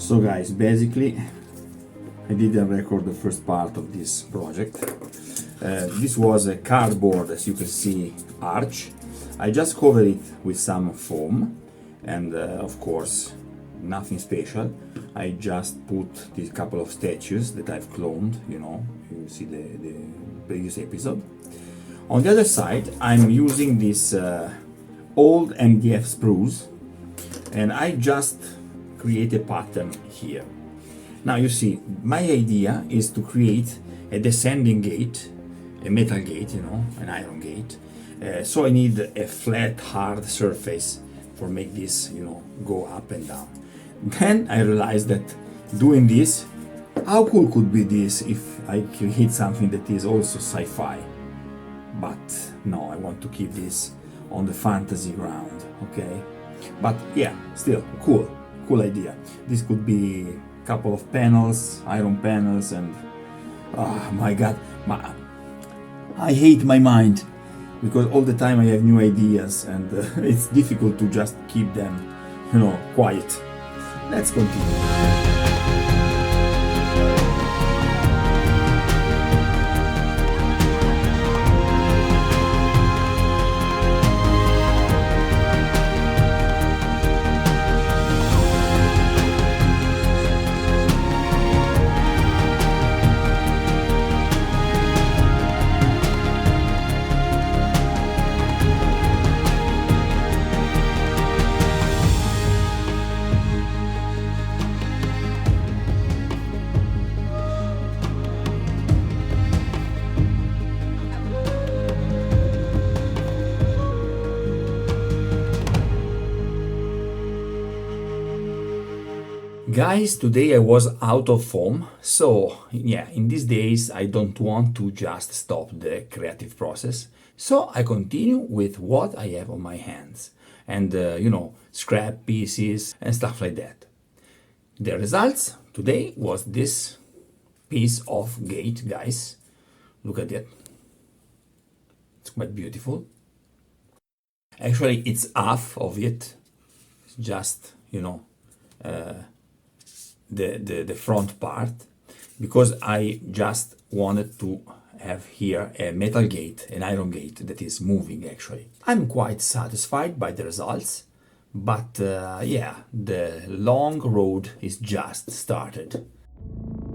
So guys, basically I didn't record the first part of this project. This was a cardboard, as you can see, arch. I just covered it with some foam and of course nothing special. I just put these couple of statues that I've cloned, you know, you see the previous episode. On the other side, I'm using this old MDF sprues, and I just create a pattern here. Now you see, my idea is to create a descending gate, a metal gate, you know, an iron gate. So I need a flat, hard surface for make this, you know, go up and down. Then I realized that doing this, how cool could be this if I create something that is also sci-fi? But no, I want to keep this on the fantasy ground, okay? But yeah, still cool idea. This could be a couple of panels, iron panels, and oh my god, I hate my mind because all the time I have new ideas and it's difficult to just keep them, you know, quiet. Let's continue. Guys, today I was out of foam, so yeah, in these days I don't want to just stop the creative process, so I continue with what I have on my hands and you know, scrap pieces and stuff like that. The results today was this piece of gate, guys. Look at that. It's quite beautiful. Actually, it's half of it. It's just, you know, the front part, because I just wanted to have here a metal gate, an iron gate that is moving actually. I'm quite satisfied by the results, but yeah, the long road is just started.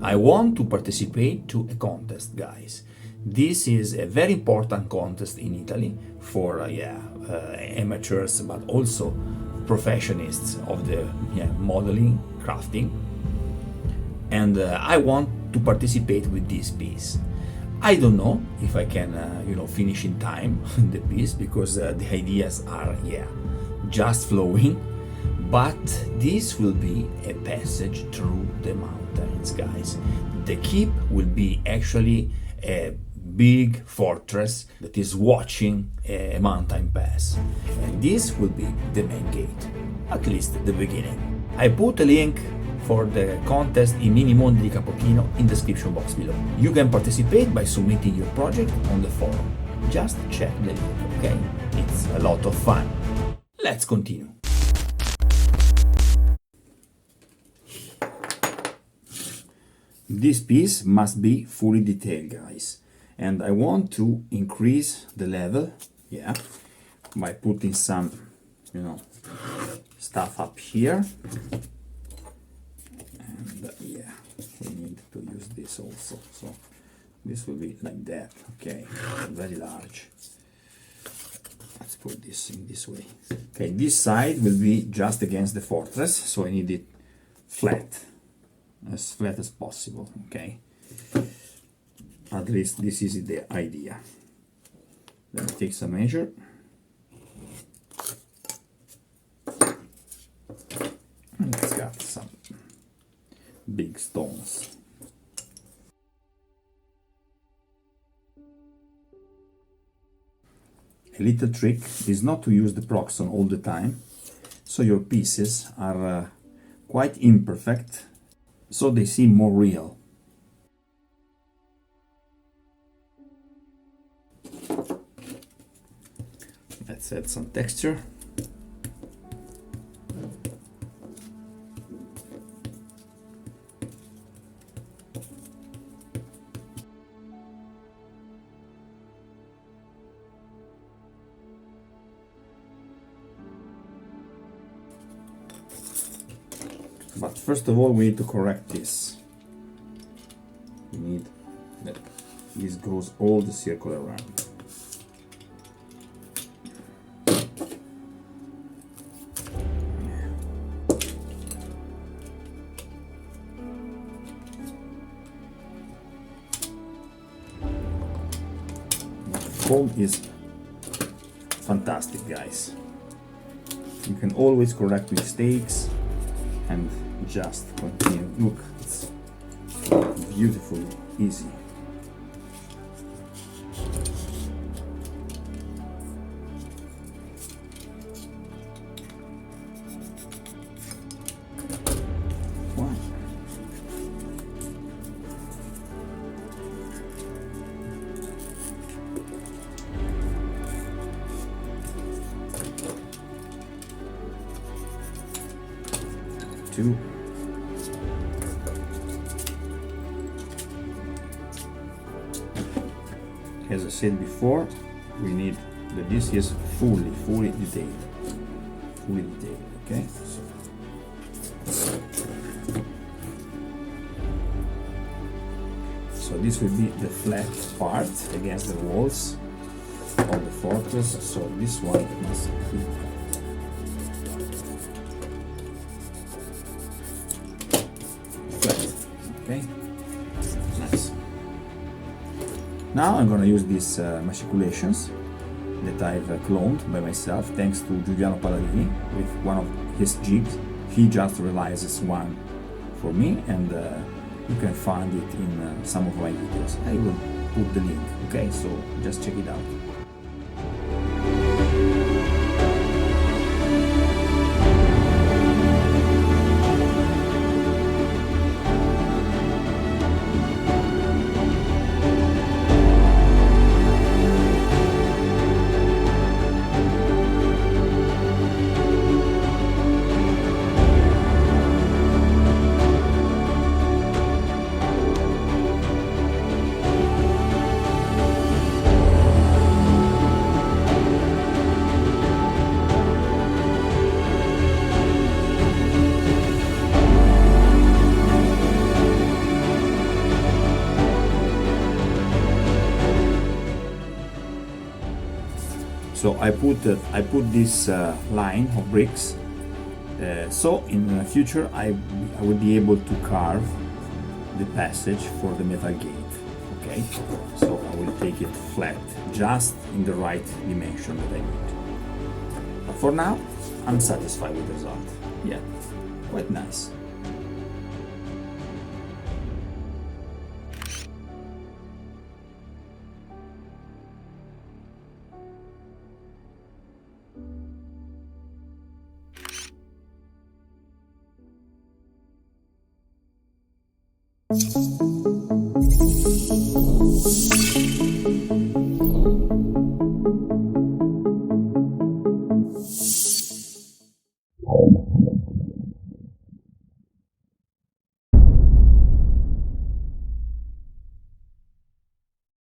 I want to participate to a contest, guys. This is a very important contest in Italy for amateurs, but also professionists of the modeling, crafting. And I want to participate with this piece. I don't know if I can, you know, finish in time the piece because the ideas are, just flowing. But this will be a passage through the mountains, guys. The keep will be actually a big fortress that is watching a mountain pass. And this will be the main gate, at least the beginning. I put a link for the contest in MINIMONDI di Capochino in the description box below. You can participate by submitting your project on the forum. Just check the link, okay? It's a lot of fun. Let's continue. This piece must be fully detailed, guys. And I want to increase the level, by putting some, you know, stuff up here. We need to use this also, so this will be like that, okay, very large. Let's put this in this way. Okay, this side will be just against the fortress, so I need it flat as possible, okay. At least this is the idea. Then take some measure. And it's got some big stones. A little trick is not to use the Proxon all the time, so your pieces are quite imperfect, so they seem more real. Let's add some texture. But first of all, we need to correct this. We need that this goes all the circle around. Foam is fantastic, guys. You can always correct mistakes and just continue. Look, it's beautiful, easy. Wow. Two. As I said before, we need that this is fully detailed. Fully detailed, okay? So this will be the flat part against the walls of the fortress. So this one must be flat, okay? Nice. Now I'm going to use these machiculations that I've cloned by myself thanks to Giuliano Palladini with one of his jigs. He just realizes one for me, and you can find it in some of my videos. I will put the link, okay? So just check it out. So I put this line of bricks, so in the future I will be able to carve the passage for the metal gate, okay? So I will take it flat, just in the right dimension that I need. But for now, I'm satisfied with the result. Yeah, quite nice.